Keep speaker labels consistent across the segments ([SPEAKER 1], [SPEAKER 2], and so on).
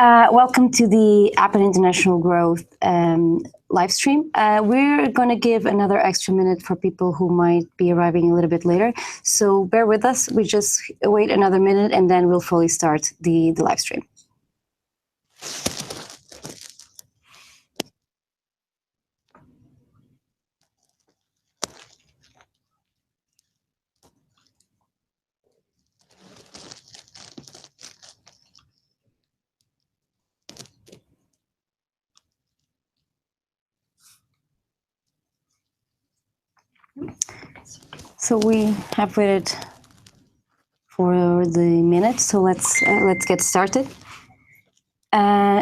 [SPEAKER 1] Welcome to the App and International Growth live stream. We're going to give another extra minute for people who might be arriving a little bit later. So bear with us. We just wait another minute and then we'll fully start the live stream. So we have waited for the minute, so let's get started.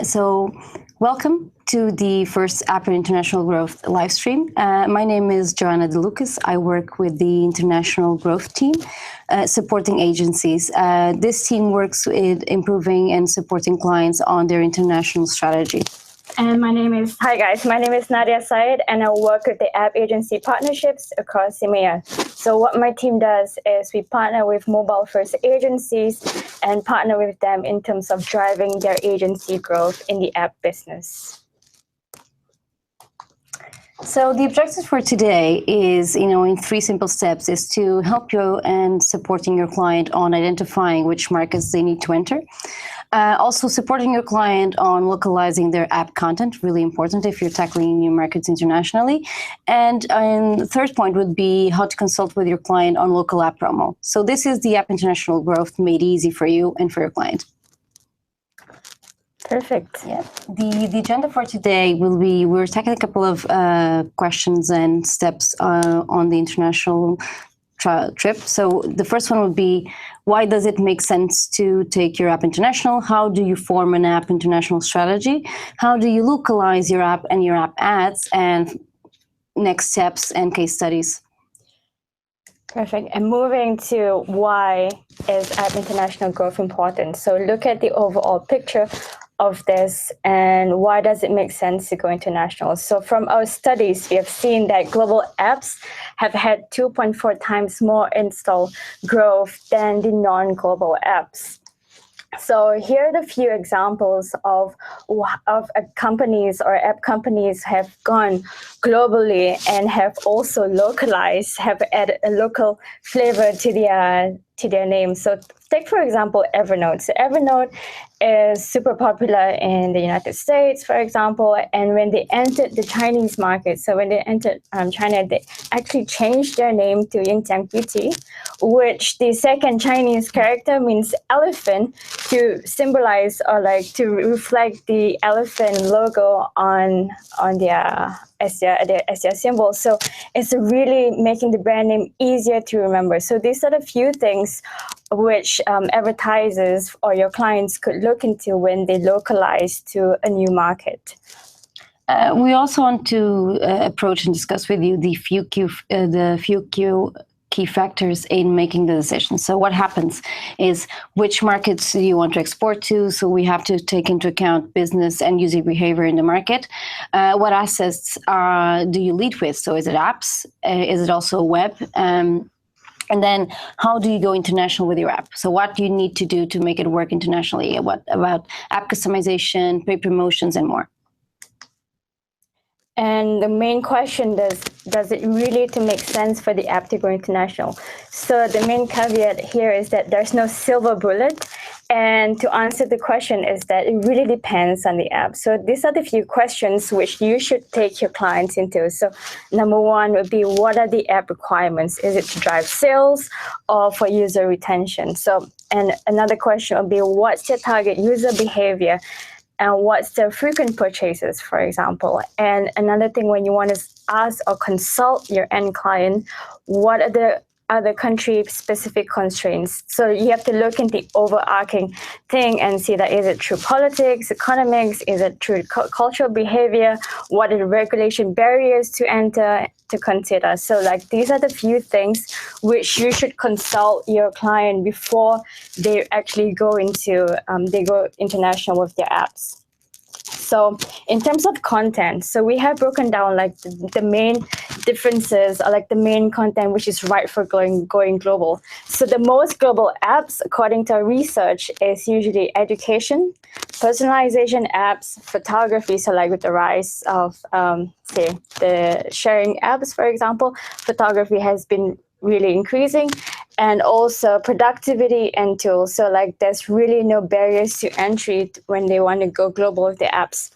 [SPEAKER 1] So welcome to the first App and International Growth live stream. My name is Joanna De Lucas. I work with the International Growth team, supporting agencies. This team works with improving and supporting clients on their international strategy.
[SPEAKER 2] And hi guys, my name is Nadia Syed and I work with the app agency partnerships across EMEA. So what my team does is we partner with mobile first agencies and partner with them in terms of driving their agency growth in the app business.
[SPEAKER 1] So the objective for today is, in 3 simple steps, is to help you and supporting your client on identifying which markets they need to enter. Also supporting your client on localizing their app content, really important if you're tackling new markets internationally. And the third point would be how to consult with your client on local app promo. So this is the App International Growth made easy for you and for your client.
[SPEAKER 2] Perfect.
[SPEAKER 1] Yeah. The agenda for today will be, we're tackling a couple of questions and steps on the international trip. So the first one would be, why does it make sense to take your app international? How do you form an app international strategy? How do you localize your app and your app ads? And next steps and case studies.
[SPEAKER 2] Perfect. And moving to why is app international growth important? So look at the overall picture of this and why does it make sense to go international? So from our studies, we have seen that global apps have had 2.4 times more install growth than the non-global apps. So here are the few examples of companies or app companies have gone globally and have also localized, have added a local flavor to their name. So take, for example, Evernote. So Evernote is super popular in the United States, for example, and when they entered the Chinese market, so when they entered China, they actually changed their name to Yingjiang Beauty, which the second Chinese character means elephant, to symbolize or like to reflect the elephant logo on their as their symbol. So it's really making the brand name easier to remember. So these are the few things which advertisers or your clients could look into when they localize to a new market.
[SPEAKER 1] We also want to approach and discuss with you the few key factors in making the decision. So what happens is, which markets do you want to export to? So we have to take into account business and user behavior in the market. What assets do you lead with? So is it apps? Is it also web? And then how do you go international with your app? So what do you need to do to make it work internationally? What about app customization, paid promotions, and more?
[SPEAKER 2] And the main question does it really to make sense for the app to go international? So the main caveat here is that there's no silver bullet. And to answer the question is that it really depends on the app. So these are the few questions which you should take your clients into. So number one would be, what are the app requirements? Is it to drive sales or for user retention? So, and another question would be, what's your target user behavior? And what's the frequent purchases, for example? And another thing, when you want to ask or consult your end client, what are the other country-specific constraints? So you have to look into the overarching thing and see that, is it through politics, economics, is it through cultural behavior? What are the regulation barriers to enter, to consider? So like, these are the few things which you should consult your client before they actually go international with their apps. So in terms of content, so we have broken down like the main differences, or like the main content which is right for going global. So the most global apps, according to our research, is usually education, personalization apps, photography, so like with the rise of, say, the sharing apps, for example, photography has been really increasing, and also productivity and tools. So like there's really no barriers to entry when they want to go global with the apps.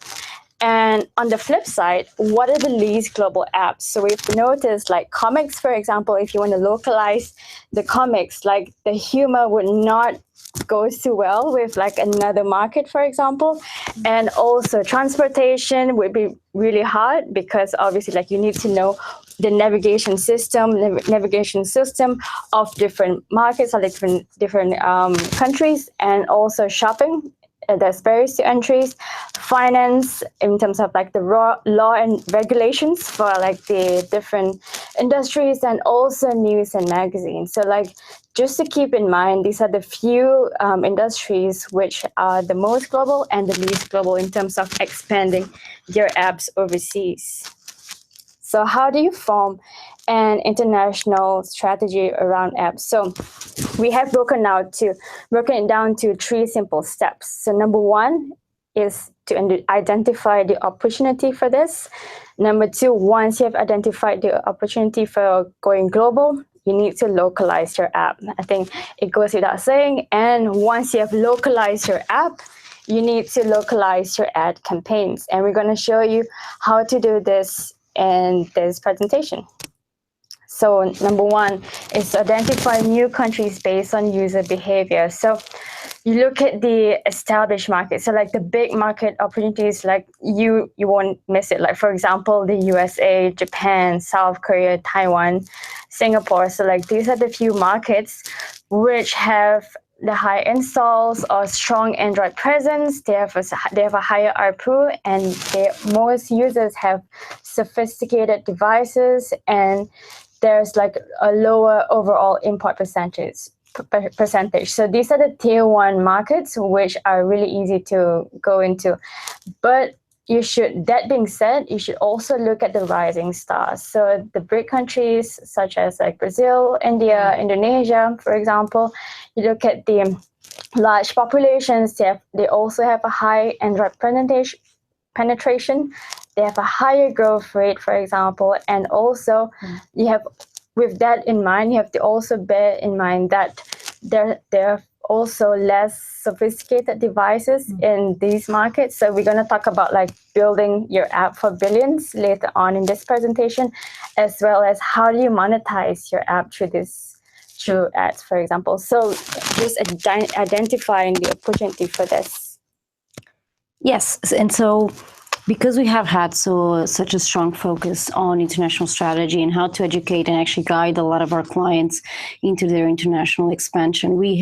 [SPEAKER 2] And on the flip side, what are the least global apps? So we've noticed like comics, for example, if you want to localize the comics, like the humor would not go too well with like another market, for example. And also transportation would be really hard because obviously like you need to know the navigation system of different markets or different countries, and also shopping. There's barriers to entries, finance in terms of like the law and regulations for like the different industries, and also news and magazines. So like just to keep in mind, these are the few industries which are the most global and the least global in terms of expanding your apps overseas. So how do you form an international strategy around apps? So we have broken it down to 3 simple steps. So number 1 is to identify the opportunity for this. Number 2, once you have identified the opportunity for going global, you need to localize your app. I think it goes without saying. And once you have localized your app, you need to localize your ad campaigns. And we're going to show you how to do this in this presentation. So number 1 is to identify new countries based on user behavior. So you look at the established markets, so like the big market opportunities, like you won't miss it. Like for example, the USA, Japan, South Korea, Taiwan, Singapore. So like these are the few markets which have the high installs or strong Android presence. They have a higher ARPU, and most users have sophisticated devices, and there's like a lower overall import percentage. So these are the tier 1 markets which are really easy to go into. But that being said, you should also look at the rising stars. So the BRIC countries such as like Brazil, India, Indonesia, for example, you look at the large populations, they also have a high Android penetration. They have a higher growth rate, for example, and also you have, with that in mind, you have to also bear in mind that there are also less sophisticated devices in these markets. So we're going to talk about like building your app for billions later on in this presentation, as well as how do you monetize your app through ads, for example. So just identifying the opportunity for this.
[SPEAKER 1] Yes, and so because we have had such a strong focus on international strategy and how to educate and actually guide a lot of our clients into their international expansion, we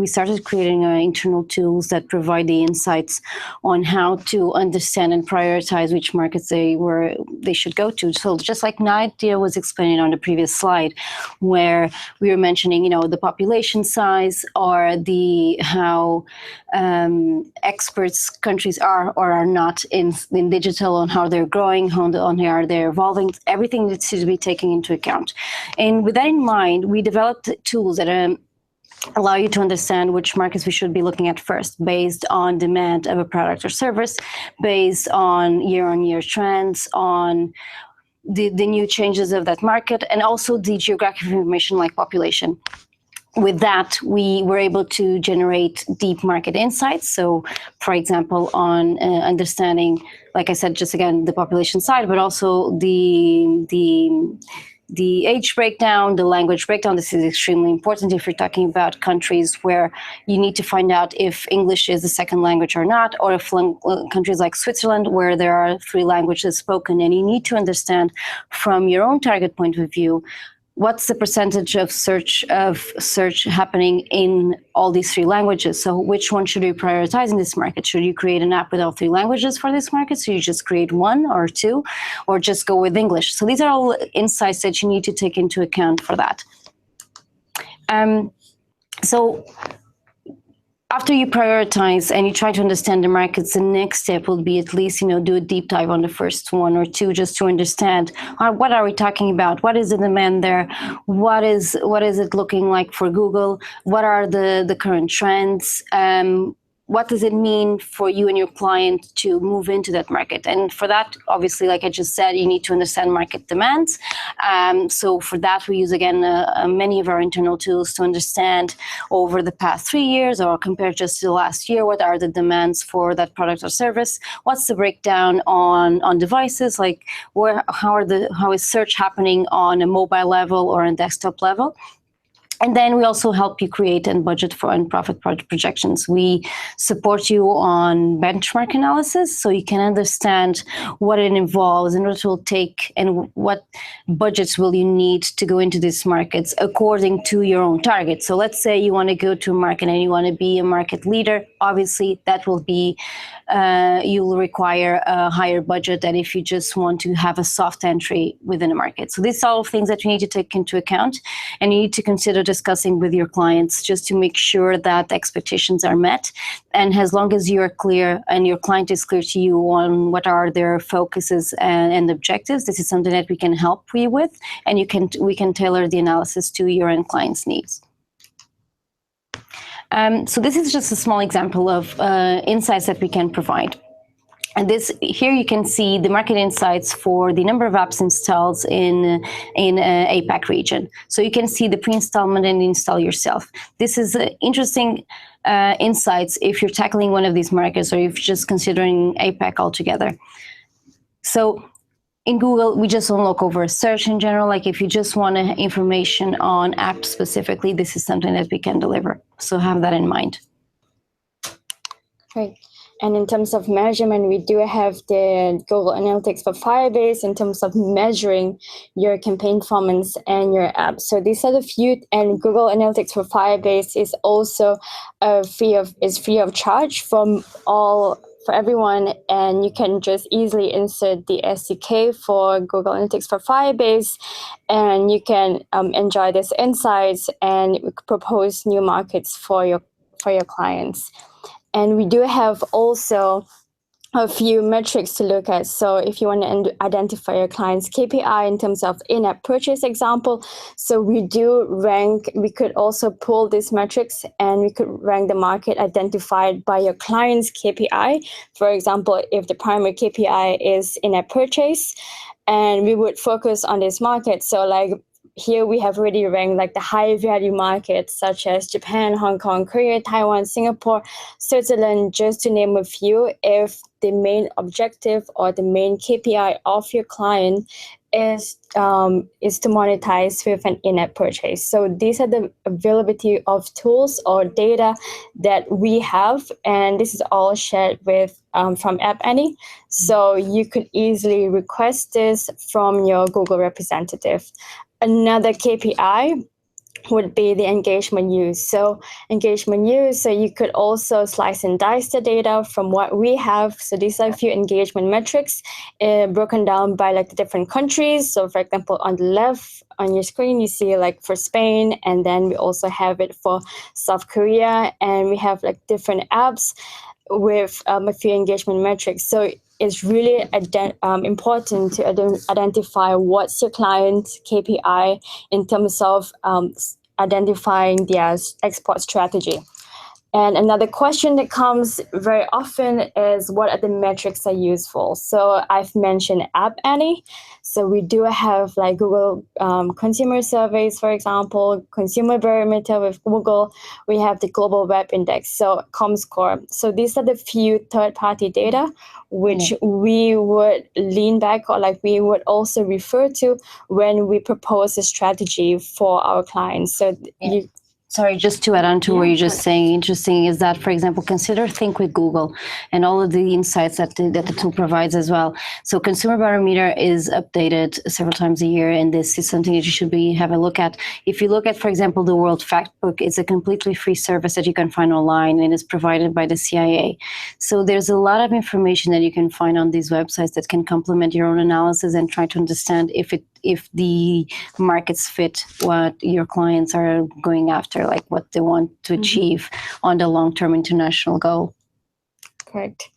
[SPEAKER 1] started creating internal tools that provide the insights on how to understand and prioritize which markets they should go to. So just like Nadia was explaining on the previous slide, where we were mentioning, the population size or how experts countries are or are not in digital, on how they're growing, on how they're evolving. Everything needs to be taken into account. And with that in mind, we developed tools that allow you to understand which markets we should be looking at first, based on demand of a product or service, based on year-on-year trends, on the new changes of that market, and also the geographic information like population. With that, we were able to generate deep market insights. So, for example, on understanding, like I said, just again, the population side, but also the age breakdown, the language breakdown. This is extremely important if you're talking about countries where you need to find out if English is the second language or not, or if countries like Switzerland where there are 3 languages spoken, and you need to understand from your own target point of view, what's the percentage of search happening in all these 3 languages? So which one should you prioritize in this market? Should you create an app with all 3 languages for this market? So you just create 1 or 2, or just go with English? So these are all insights that you need to take into account for that. So after you prioritize and you try to understand the markets, the next step will be at least, do a deep dive on the first 1 or 2, just to understand what are we talking about? What is the demand there? What is it looking like for Google? What are the current trends? what does it mean for you and your client to move into that market? And for that, obviously, like I just said, you need to understand market demands. So for that, we use, again, many of our internal tools to understand over the past 3 years or compared just to the last year, what are the demands for that product or service? What's the breakdown on devices? Like how is search happening on a mobile level or a desktop level? And then we also help you create and budget for and profit projections. We support you on benchmark analysis, so you can understand what it involves and what it will take and what budgets will you need to go into these markets according to your own target. So let's say you want to go to a market and you want to be a market leader. Obviously, that will be, you'll require a higher budget than if you just want to have a soft entry within a market. So these are all things that you need to take into account, and you need to consider discussing with your clients just to make sure that expectations are met. And as long as you are clear and your client is clear to you on what are their focuses and objectives, this is something that we can help you with, and we can tailor the analysis to your end client's needs. So this is just a small example of insights that we can provide. And here you can see the market insights for the number of apps installed in APAC region. So you can see the pre-installment and install yourself. This is interesting insights if you're tackling one of these markets or if you're just considering APAC altogether. So in Google, we just don't look over search in general. Like if you just want information on apps specifically, this is something that we can deliver. So have that in mind.
[SPEAKER 2] Great. And in terms of measurement, we do have the Google Analytics for Firebase in terms of measuring your campaign performance and your app. So these are the few, and Google Analytics for Firebase is also free of charge for everyone, and you can just easily insert the SDK for Google Analytics for Firebase, and you can enjoy these insights and propose new markets for your clients. And we do have also a few metrics to look at. So if you want to identify your client's KPI in terms of in-app purchase example, so we could also pull these metrics and we could rank the market identified by your client's KPI. For example, if the primary KPI is in-app purchase, and we would focus on this market. So like here we have already ranked like the high value markets such as Japan, Hong Kong, Korea, Taiwan, Singapore, Switzerland, just to name a few. If the main objective or the main KPI of your client is to monetize with an in-app purchase. So these are the availability of tools or data that we have, and this is all shared with from App Annie. So you could easily request this from your Google representative. Another KPI would be the engagement use. So you could also slice and dice the data from what we have. So these are a few engagement metrics broken down by like the different countries. So for example, on the left on your screen, you see like for Spain, and then we also have it for South Korea, and we have like different apps with a few engagement metrics. So it's really important to identify what's your client's KPI in terms of identifying their export strategy. And another question that comes very often is, what are the metrics that are useful? So I've mentioned App Annie. So we do have like Google consumer surveys, for example, consumer barometer with Google. We have the global web index, so Comscore. So these are the few third-party data which we would lean back, or like we would also refer to when we propose a strategy for our clients. So
[SPEAKER 1] Sorry, just to add on to what you're just saying, interesting is that, for example, consider Think with Google and all of the insights that the tool provides as well. So Consumer Barometer is updated several times a year, and this is something that you should have a look at. If you look at, for example, the World Factbook, it's a completely free service that you can find online, and is provided by the CIA. So there's a lot of information that you can find on these websites that can complement your own analysis and try to understand if the markets fit what your clients are going after, like what they want to achieve on the long-term international goal.
[SPEAKER 2] Correct.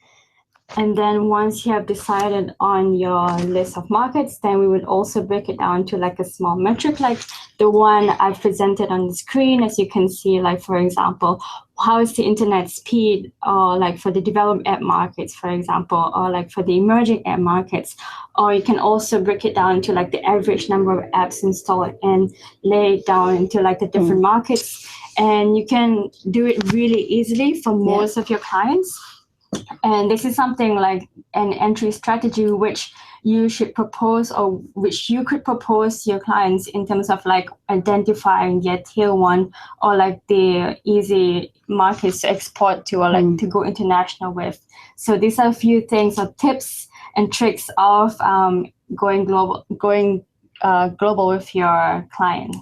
[SPEAKER 2] And then once you have decided on your list of markets, then we would also break it down to like a small metric, like the one I've presented on the screen. As you can see, like, for example, how is the internet speed, or like for the developed app markets, for example, or like for the emerging app markets. Or you can also break it down to like the average number of apps installed and lay it down into like the different markets. And you can do it really easily for most of your clients. And this is something like an entry strategy which you should propose, or which you could propose to your clients in terms of like identifying their tier one, or like the easy markets to export to, or like to go international with. So these are a few things or tips and tricks of going global with your client.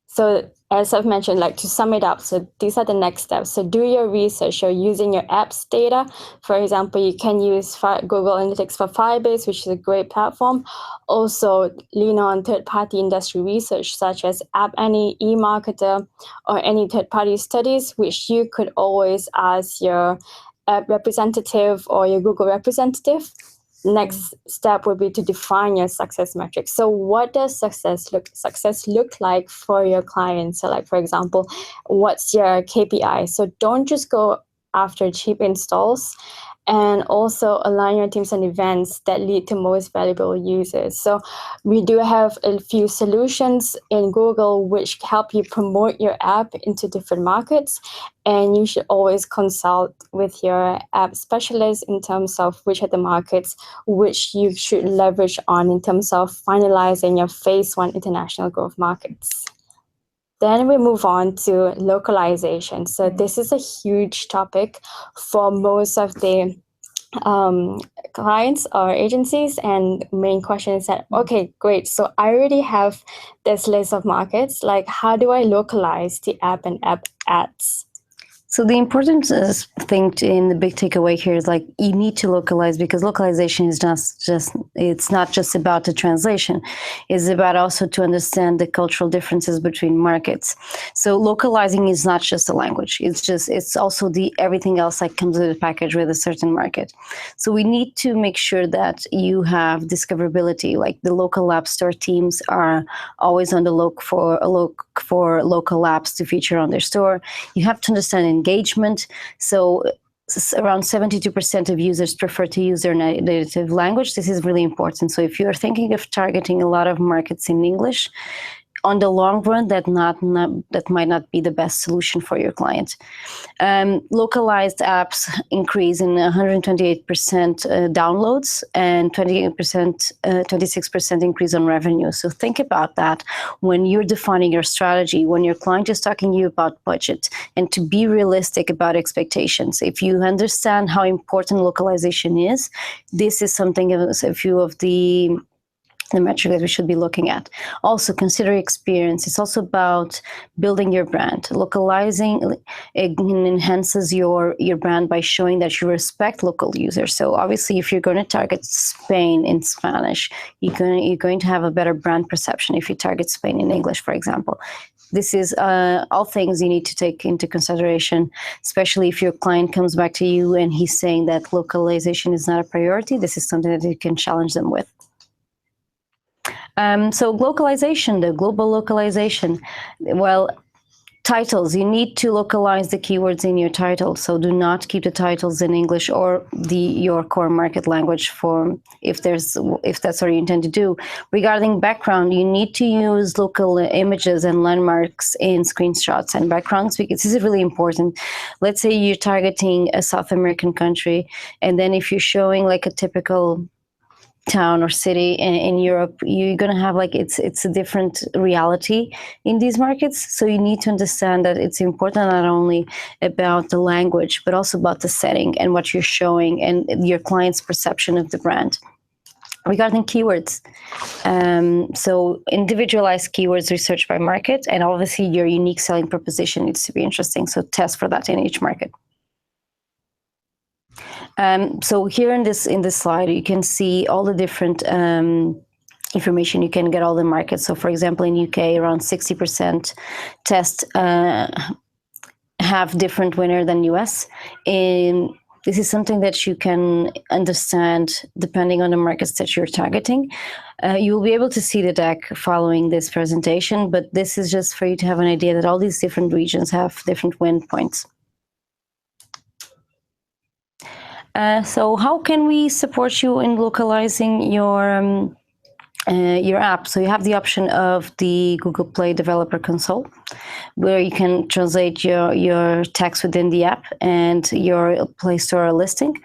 [SPEAKER 2] So as I've mentioned, like to sum it up, so these are the next steps. So do your research. You're using your app's data. For example, you can use Google Analytics for Firebase, which is a great platform. Also, lean on third-party industry research, such as App Annie, eMarketer, or any third-party studies, which you could always ask your app representative or your Google representative. Next step would be to define your success metrics. So what does success look like for your clients? So like, for example, what's your KPI? So don't just go after cheap installs, and also align your teams on events that lead to most valuable users. So we do have a few solutions in Google which help you promote your app into different markets. And you should always consult with your app specialist in terms of which are the markets which you should leverage on in terms of finalizing your phase one international growth markets. Then we move on to localization. So this is a huge topic for most of the clients or agencies. And main question is that, okay, great. So I already have this list of markets. Like, how do I localize the app and app ads?
[SPEAKER 1] So the important thing in the big takeaway here is like you need to localize, because localization is it's not just about the translation. It's about also to understand the cultural differences between markets. So localizing is not just the language. It's also the everything else that comes with the package with a certain market. So we need to make sure that you have discoverability. Like the local app store teams are always on the look for local apps to feature on their store. You have to understand engagement. So around 72% of users prefer to use their native language. This is really important. So if you're thinking of targeting a lot of markets in English, on the long run, that might not be the best solution for your client. Localized apps increase in 128% downloads and 26% increase on revenue. So think about that when you're defining your strategy, when your client is talking to you about budget, and to be realistic about expectations. If you understand how important localization is, this is something a few of the metric that we should be looking at. Also, consider experience. It's also about building your brand. Localizing enhances your brand by showing that you respect local users. So obviously, if you're going to target Spain in Spanish, you're going to have a better brand perception if you target Spain in English, for example. This is all things you need to take into consideration, especially if your client comes back to you and he's saying that localization is not a priority. This is something that you can challenge them with. So localization, the global localization, well, titles, you need to localize the keywords in your title. So do not keep the titles in English or your core market language for if that's what you intend to do. Regarding background, you need to use local images and landmarks in screenshots and backgrounds, because this is really important. Let's say you're targeting a South American country, and then if you're showing like a typical town or city in Europe, you're going to have like it's a different reality in these markets. So you need to understand that it's important not only about the language, but also about the setting and what you're showing and your client's perception of the brand. Regarding keywords, so individualized keywords research by market, and obviously your unique selling proposition needs to be interesting. So test for that in each market. So here in this slide, you can see all the different information you can get, all the markets. So for example, in UK, around 60% test have different winner than US. In This is something that you can understand depending on the markets that you're targeting. You'll be able to see the deck following this presentation, but this is just for you to have an idea that all these different regions have different win points. So how can we support you in localizing your app? So you have the option of the Google Play Developer Console, where you can translate your text within the app and your Play Store listing.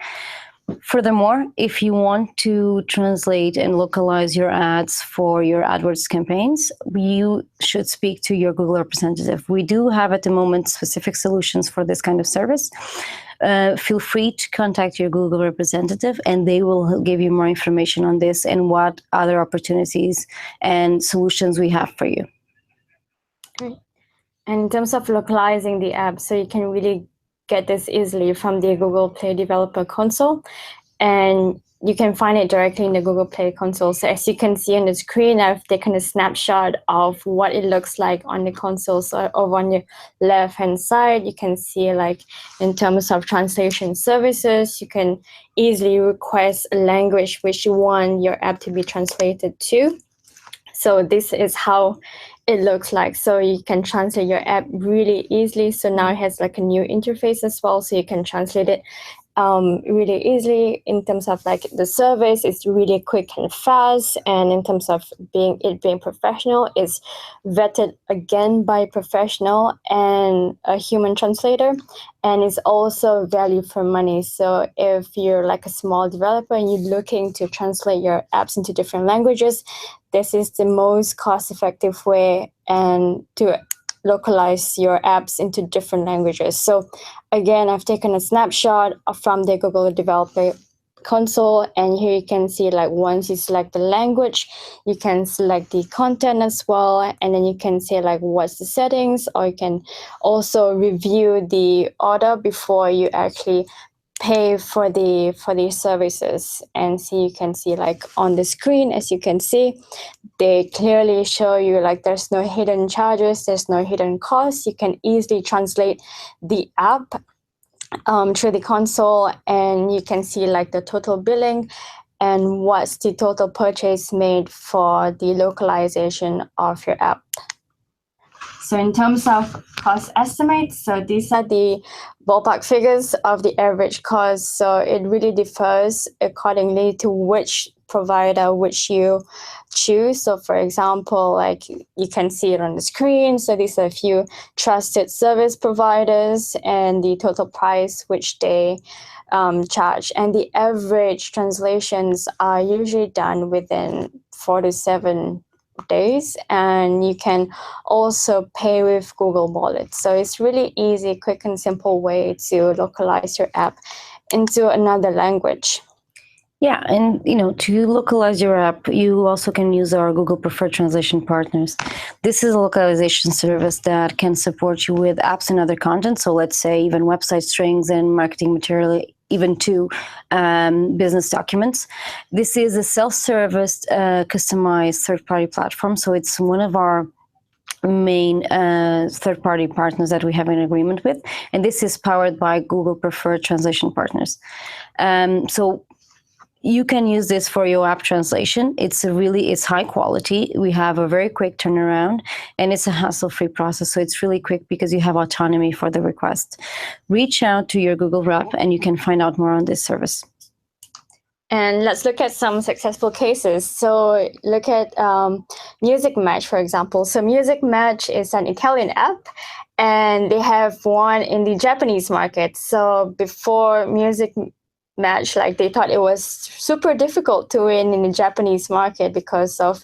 [SPEAKER 1] Furthermore, if you want to translate and localize your ads for your AdWords campaigns, you should speak to your Google representative. We do have at the moment specific solutions for this kind of service. Feel free to contact your Google representative and they will give you more information on this and what other opportunities and solutions we have for you.
[SPEAKER 2] Great. And in terms of localizing the app, so you can really get this easily from the Google Play Developer Console, and you can find it directly in the Google Play Console. So as you can see on the screen, I've taken a snapshot of what it looks like on the console. So over on the left-hand side, you can see like in terms of translation services, you can easily request a language which you want your app to be translated to. So this is how it looks like. So you can translate your app really easily. So now it has like a new interface as well. So you can translate it really easily. In terms of like the service, it's really quick and fast. And in terms of being professional, it's vetted again by a professional and a human translator. And it's also value for money. So if you're like a small developer and you're looking to translate your apps into different languages, this is the most cost-effective way and to localize your apps into different languages. So again, I've taken a snapshot from the Google Developer Console, and here you can see like once you select the language, you can select the content as well, and then you can say like what's the settings, or you can also review the order before you actually pay for these services. And so you can see like on the screen, as you can see, they clearly show you like there's no hidden charges, there's no hidden costs. You can easily translate the app through the console, and you can see like the total billing and what's the total purchase made for the localization of your app. So in terms of cost estimates, so these are the ballpark figures of the average cost. So it really differs accordingly to which provider which you choose. So for example, like you can see it on the screen. So these are a few trusted service providers and the total price which they charge. And the average translations are usually done within 4 to 7 days, and you can also pay with Google Wallet. So it's really easy, quick and simple way to localize your app into another language.
[SPEAKER 1] Yeah, and to localize your app, you also can use our Google Preferred Translation Partners. This is a localization service that can support you with apps and other content. So let's say even website strings and marketing material, even to business documents. This is a self-service, customized third-party platform. So it's one of our main third-party partners that we have an agreement with. And this is powered by Google Preferred Translation Partners. So you can use this for your app translation. It's high quality. We have a very quick turnaround, and it's a hassle-free process. So it's really quick because you have autonomy for the request. Reach out to your Google rep and you can find out more on this service.
[SPEAKER 2] And let's look at some successful cases. So look at Music Match, for example. So Music Match is an Italian app, and they have won in the Japanese market. So before Music Match, like they thought it was super difficult to win in the Japanese market because of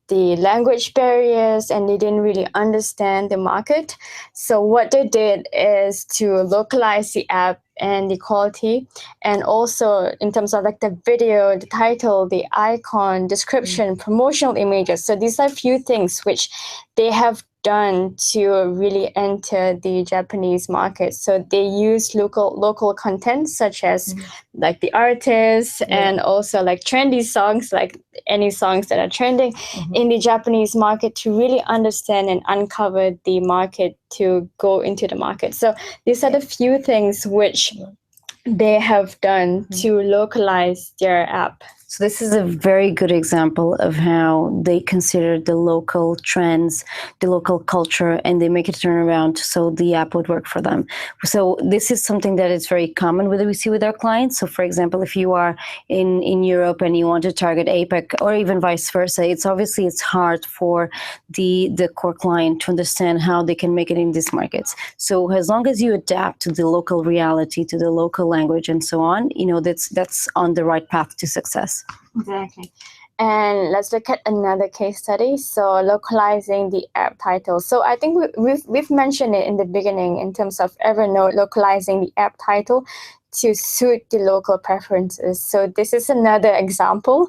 [SPEAKER 2] the language barriers, and they didn't really understand the market. So what they did is to localize the app and the quality, and also in terms of like the video, the title, the icon, description, promotional images. So these are a few things which they have done to really enter the Japanese market. So they use local content such as like the artists and also like trendy songs, like any songs that are trending in the Japanese market, to really understand and uncover the market, to go into the market. So these are the few things which they have done to localize their app?
[SPEAKER 1] So this is a very good example of how they consider the local trends, the local culture, and they make it turn around so the app would work for them. So this is something that is very common with we see with our clients. So for example, if you are in Europe and you want to target APAC or even vice versa, it's hard for the core client to understand how they can make it in these markets. So as long as you adapt to the local reality, to the local language and so on, that's on the right path to success.
[SPEAKER 2] Exactly. And let's look at another case study. So localizing the app title. So I think we've mentioned it in the beginning in terms of Evernote localizing the app title to suit the local preferences. So this is another example.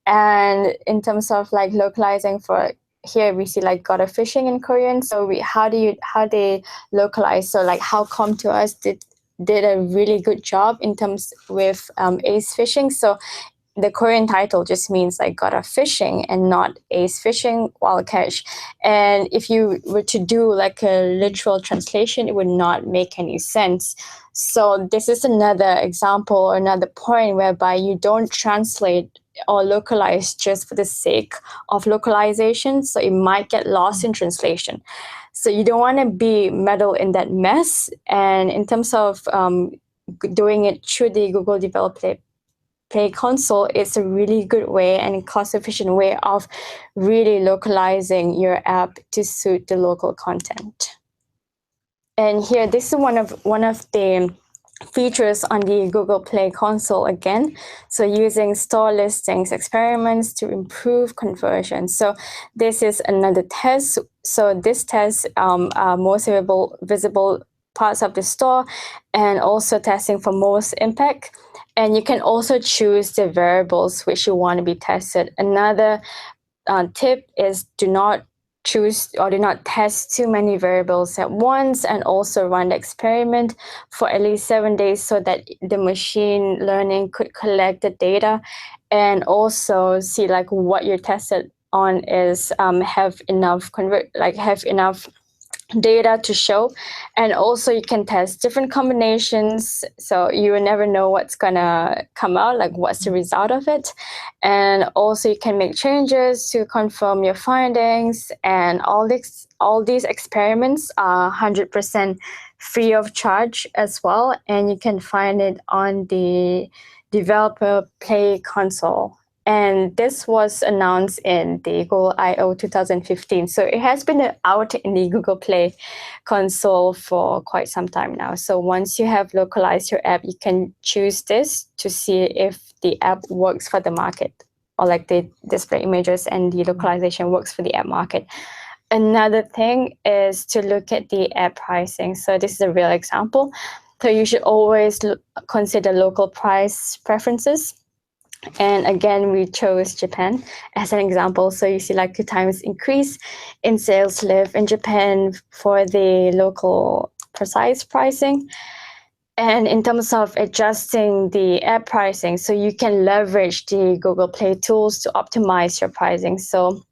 [SPEAKER 2] And in terms of like localizing for here, we see like got a fishing in Korean. So how they localize? So like how come to us did a really good job in terms with ace fishing. So the Korean title just means like got a fishing and not ace fishing wild catch. And if you were to do like a literal translation, it would not make any sense. So this is another example, another point whereby you don't translate or localize just for the sake of localization. So it might get lost in translation. So you don't want to be meddle in that mess. And in terms of doing it through the Google Develop Play console, is a really good way and cost-efficient way of really localizing your app to suit the local content. And here, this is one of the features on the Google Play console again. So using store listings experiments to improve conversion. So this is another test. So this test most visible parts of the store and also testing for most impact. And you can also choose the variables which you want to be tested. Another tip is do not choose or do not test too many variables at once, and also run the experiment for at least 7 days so that the machine learning could collect the data and also see like what you're tested on is have enough data to show. And also you can test different combinations, so you will never know what's gonna come out, like what's the result of it. And also you can make changes to confirm your findings. And all these experiments are 100% free of charge as well, and you can find it on the Developer Play console. And this was announced in the Google I/O 2015. So it has been out in the Google Play console for quite some time now. So once you have localized your app, you can choose this to see if the app works for the market, or like the display images and the localization works for the app market. Another thing is to look at the app pricing. So this is a real example. So you should always consider local price preferences. And again, we chose Japan as an example. So you see like 2 times increase in sales lift in Japan for the local precise pricing. And in terms of adjusting the app pricing, so you can leverage the Google Play tools to optimize your pricing. So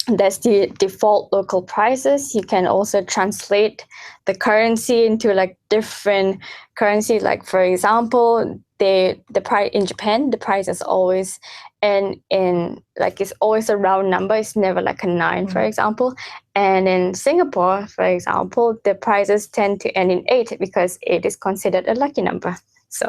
[SPEAKER 2] that's the default local prices. You can also translate the currency into like different currency. Like for example, the price in Japan, the price is always in like it's always a round number. It's never like a 9, for example. And in Singapore, for example, the prices tend to end in 8 because 8 is considered a lucky number. So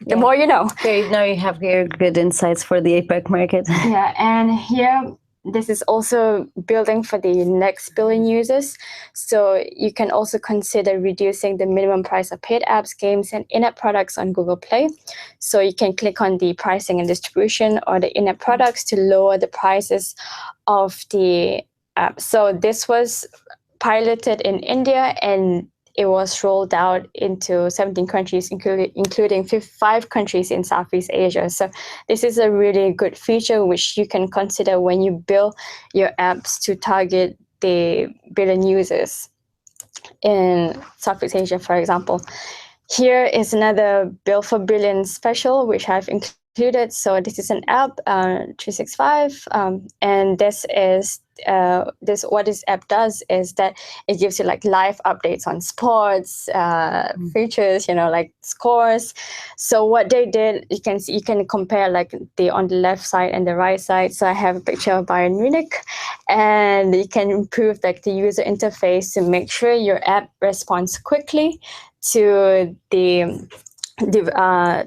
[SPEAKER 2] the more you know.
[SPEAKER 1] Okay, now you have your good insights for the APAC market.
[SPEAKER 2] Yeah, and here this is also building for the next billion users. So you can also consider reducing the minimum price of paid apps, games, and in-app products on Google Play. So you can click on the pricing and distribution or the in-app products to lower the prices of the app. So this was piloted in India, and it was rolled out into 17 countries, including 5 countries in Southeast Asia. So this is a really good feature which you can consider when you build your apps to target the billion users in Southeast Asia, for example. Here is another Build for Billion special, which I've included included. So this is an app, 365, and this is what this app does is that it gives you like live updates on sports, features, like scores. So what they did, you can see, you can compare like on the left side and the right side. So I have a picture of Bayern Munich, and you can improve like the user interface to make sure your app responds quickly to the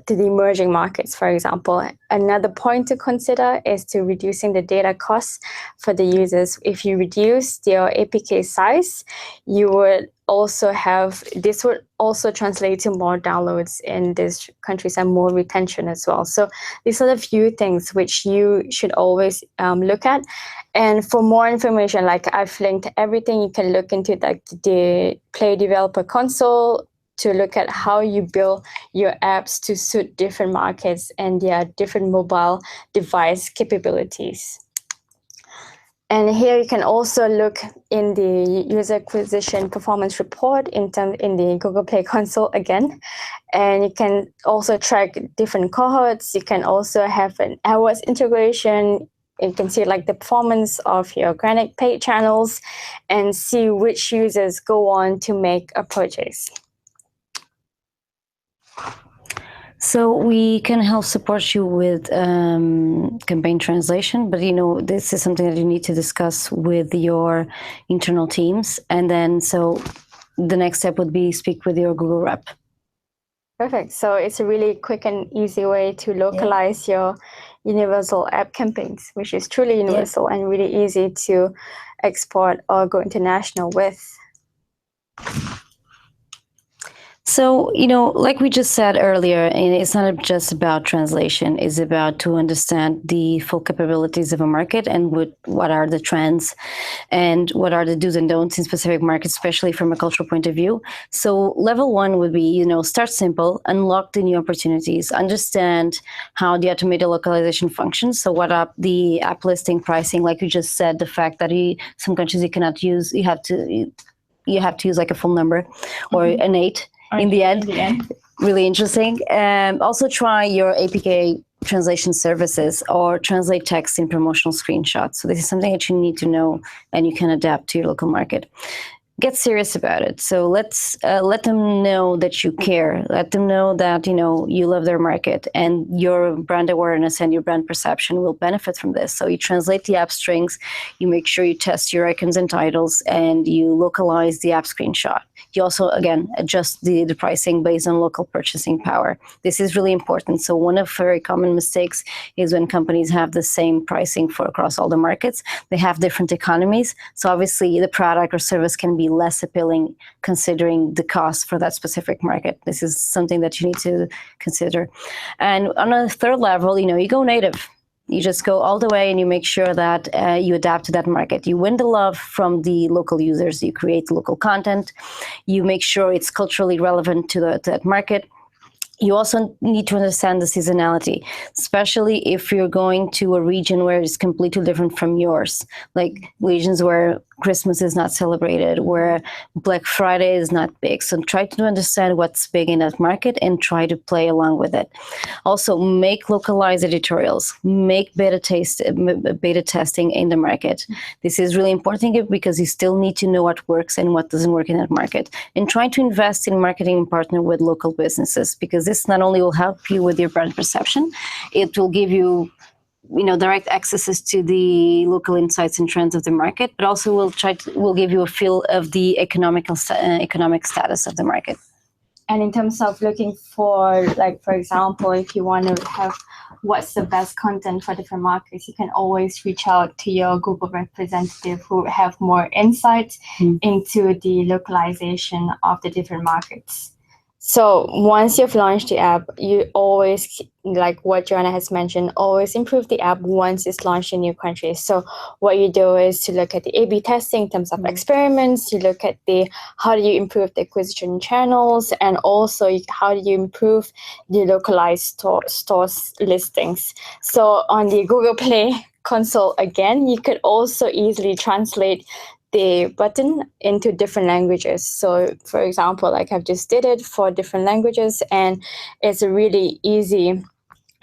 [SPEAKER 2] emerging markets, for example. Another point to consider is to reducing the data costs for the users. If you reduce your APK size, you would also this would also translate to more downloads in these countries and more retention as well. So these are the few things which you should always look at. And for more information, like I've linked everything, you can look into like the Play Developer Console to look at how you build your apps to suit different markets and their different mobile device capabilities. And here you can also look in the user acquisition performance report in the Google Play Console again. And you can also track different cohorts. You can also have an AdWords integration. You can see like the performance of your organic paid channels and see which users go on to make a purchase.
[SPEAKER 1] So we can help support you with campaign translation, but this is something that you need to discuss with your internal teams. And then so the next step would be speak with your Google rep.
[SPEAKER 2] Perfect. So it's a really quick and easy way to localize your universal app campaigns, which is truly universal and really easy to export or go international with.
[SPEAKER 1] So, like we just said earlier, it's not just about translation. It's about to understand the full capabilities of a market and what are the trends and what are the do's and don'ts in specific markets, especially from a cultural point of view. So level one would be, start simple, unlock the new opportunities, understand how the automated localization functions. So what are the app listing pricing, like you just said, the fact that some countries you cannot use, you have to use like a full number or an 8. In the end, really interesting. Also try your APK translation services or translate text in promotional screenshots. So this is something that you need to know and you can adapt to your local market. Get serious about it. So let them know that you care. Let them know that you love their market, and your brand awareness and your brand perception will benefit from this. So you translate the app strings, you make sure you test your icons and titles, and you localize the app screenshot. You also, again, adjust the pricing based on local purchasing power. This is really important. So one of very common mistakes is when companies have the same pricing for across all the markets. They have different economies. So obviously the product or service can be less appealing considering the cost for that specific market. This is something that you need to consider. And on a third level, you go native. You just go all the way and you make sure that you adapt to that market. You win the love from the local users. You create local content. You make sure it's culturally relevant to that market. You also need to understand the seasonality, especially if you're going to a region where it's completely different from yours, like regions where Christmas is not celebrated, where Black Friday is not big. So try to understand what's big in that market and try to play along with it. Also, make localized editorials, make beta testing in the market. This is really important because you still need to know what works and what doesn't work in that market. And try to invest in marketing and partner with local businesses, because this not only will help you with your brand perception, it will give you direct accesses to the local insights and trends of the market, but also will give you a feel of the economic status of the market.
[SPEAKER 2] And in terms of looking for, like, for example, if you want to have what's the best content for different markets, you can always reach out to your Google representative who have more insights into the localization of the different markets. So once you've launched the app, you always, like what Joanna has mentioned, always improve the app once it's launched in new countries. So what you do is to look at the A/B testing in terms of experiments. You look at how do you improve the acquisition channels, and also how do you improve the localized stores listings. So on the Google Play Console, again, you could also easily translate the button into different languages. So for example, like I've just did it for different languages, and it's a really easy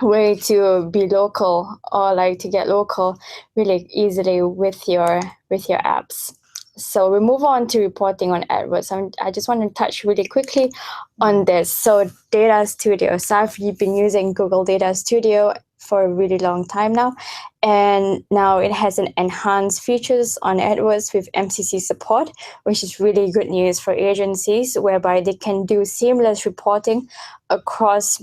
[SPEAKER 2] way to be local or like to get local really easily with your apps. So we move on to reporting on AdWords. I just want to touch really quickly on this. So Data Studio. So I've been using Google Data Studio for a really long time now. And now it has an enhanced features on AdWords with MCC support, which is really good news for agencies, whereby they can do seamless reporting across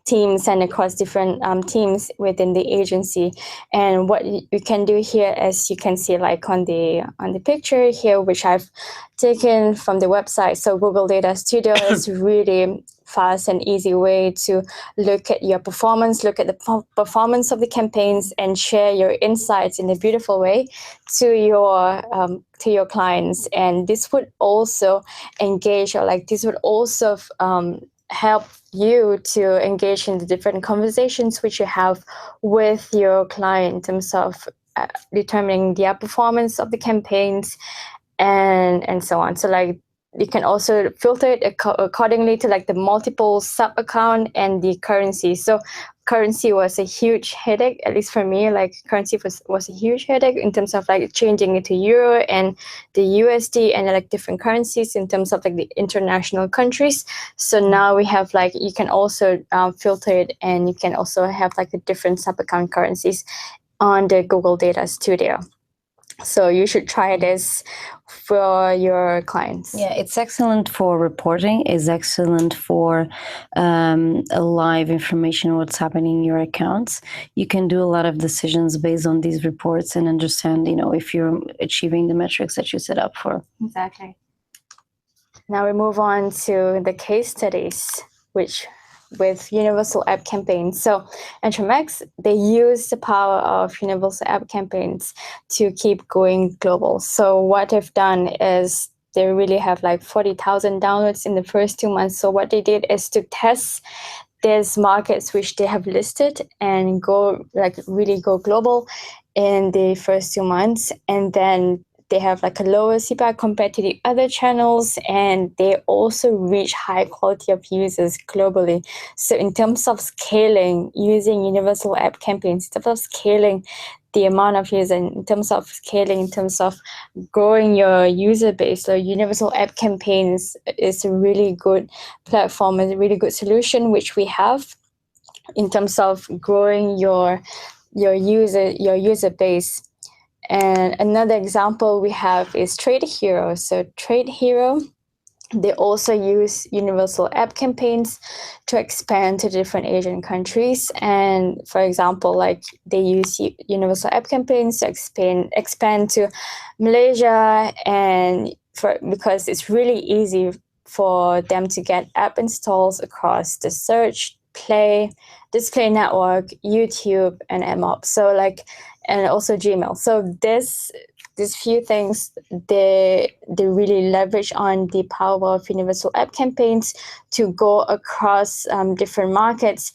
[SPEAKER 2] teams and across different teams within the agency. And what you can do here, as you can see like on the picture here, which I've taken from the website. So Google Data Studio is really fast and easy way to look at your performance, look at the performance of the campaigns, and share your insights in a beautiful way to your clients. And this would also engage, or like this would also help you to engage in the different conversations which you have with your client in terms of determining their performance of the campaigns and so on. So like you can also filter it accordingly to like the multiple sub account and the currency. So currency was a huge headache, at least for me. Like currency was a huge headache in terms of like changing it to euro and the USD and like different currencies in terms of like the international countries. So now we have like, you can also filter it, and you can also have like the different sub account currencies on the Google Data Studio. So you should try this for your clients.
[SPEAKER 1] Yeah, it's excellent for reporting. It's excellent for a live information what's happening in your accounts. You can do a lot of decisions based on these reports and understand, if you're achieving the metrics that you set up for.
[SPEAKER 2] Exactly. Now we move on to the case studies, which with Universal App Campaigns. So Entromax, they use the power of Universal App Campaigns to keep going global. So what they've done is they really have like 40,000 downloads in the first 2 months. So what they did is to test these markets which they have listed and really go global in the first 2 months. And then they have like a lower CPAC compared to the other channels, and they also reach high quality of users globally. So in terms of scaling, using Universal App Campaigns, in terms of scaling the amount of users, in terms of scaling, in terms of growing your user base, so Universal App Campaigns is a really good platform, is a really good solution which we have in terms of growing your user base. And another example we have is Trade Hero. So Trade Hero, they also use Universal App Campaigns to expand to different Asian countries. And for example, like they use Universal App Campaigns to expand to Malaysia, and because it's really easy for them to get app installs across the Search, Play, Display Network, YouTube, and MOP. So like, and also Gmail. So these few things, they really leverage on the power of Universal App Campaigns to go across different markets.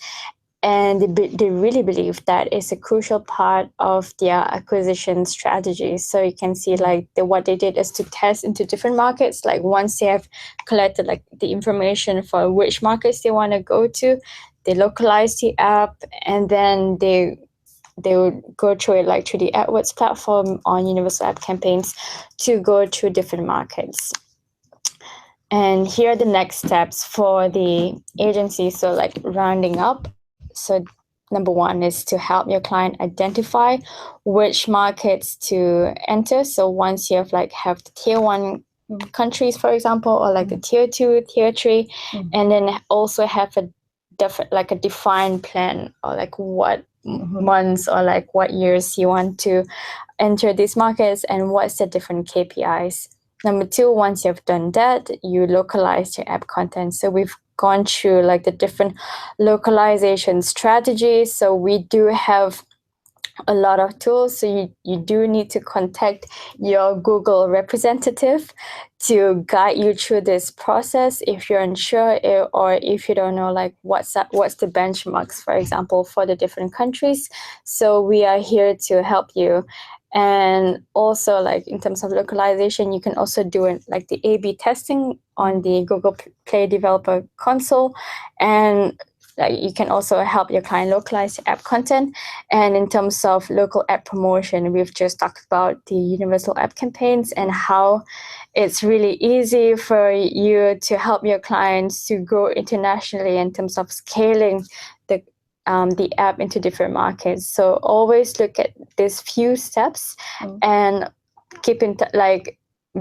[SPEAKER 2] And they really believe that is a crucial part of their acquisition strategy. So you can see like what they did is to test into different markets. Like once they have collected like the information for which markets they want to go to, they localize the app, and then they would go through it like through the AdWords platform on Universal App Campaigns to go to different markets. And here are the next steps for the agency. So like rounding up. So number one is to help your client identify which markets to enter. So once you have have the tier 1 countries, for example, or like the tier 2, tier 3, and then also have a defined plan, or like what months or like what years you want to enter these markets, and what's the different KPIs. Number 2, once you've done that, you localize your app content. So we've gone through like the different localization strategies. So we do have a lot of tools. So you do need to contact your Google representative to guide you through this process if you're unsure, or if you don't know like what's the benchmarks, for example, for the different countries. So we are here to help you. And also like in terms of localization, you can also do it like the A/B testing on the Google Play Developer Console. And like you can also help your client localize app content. And in terms of local app promotion, we've just talked about the universal app campaigns and how it's really easy for you to help your clients to grow internationally in terms of scaling the app into different markets. So always look at these few steps and keep in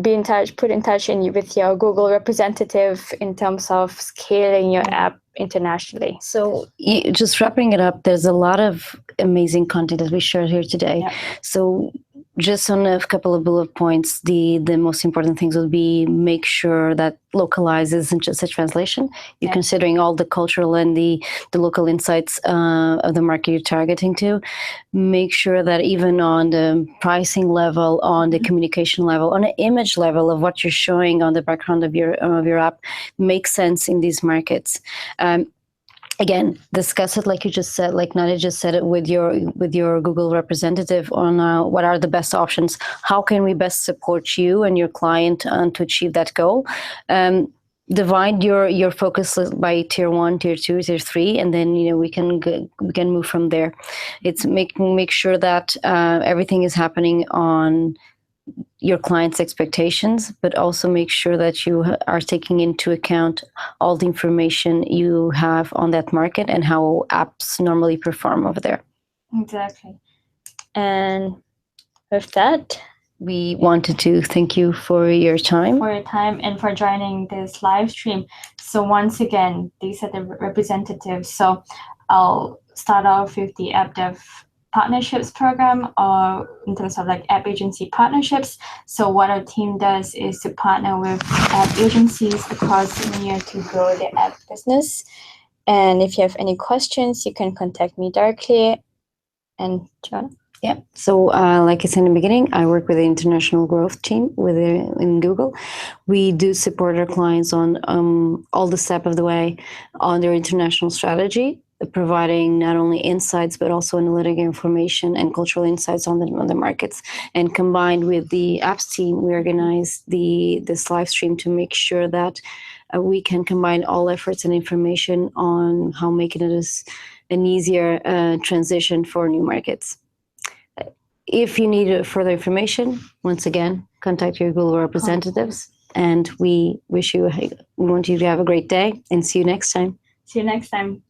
[SPEAKER 2] be in touch, put in touch with your Google representative in terms of scaling your app internationally.
[SPEAKER 1] So just wrapping it up, there's a lot of amazing content that we shared here today.
[SPEAKER 2] Yeah.
[SPEAKER 1] So just on a couple of bullet points, the most important things would be make sure that localize isn't just a translation. You're considering all the cultural and the local insights of the market you're targeting to. Make sure that even on the pricing level, on the communication level, on the image level of what you're showing on the background of your app makes sense in these markets. Again, discuss it like you just said, like Nadia just said it with your Google representative on what are the best options. How can we best support you and your client to achieve that goal? Divide your focus by tier 1, tier 2, tier 3, and then we can move from there. It's make sure that everything is happening on your client's expectations, but also make sure that you are taking into account all the information you have on that market and how apps normally perform over there.
[SPEAKER 2] Exactly. And with that,
[SPEAKER 1] we wanted to thank you for your time.
[SPEAKER 2] And for joining this live stream. So once again, these are the representatives. So I'll start off with the App Dev Partnerships program, or in terms of like app agency partnerships. So what our team does is to partner with app agencies across EMEA to grow their app business. And if you have any questions, you can contact me directly. And John?
[SPEAKER 1] Yeah. So like I said in the beginning, I work with the international growth team in Google. We do support our clients on all the step of the way on their international strategy, providing not only insights, but also analytic information and cultural insights on the markets. And combined with the apps team, we organize this live stream to make sure that we can combine all efforts and information on how making it an easier transition for new markets. If you need further information, once again, contact your Google representatives. And we want you to have a great day and see you next time.
[SPEAKER 2] See you next time.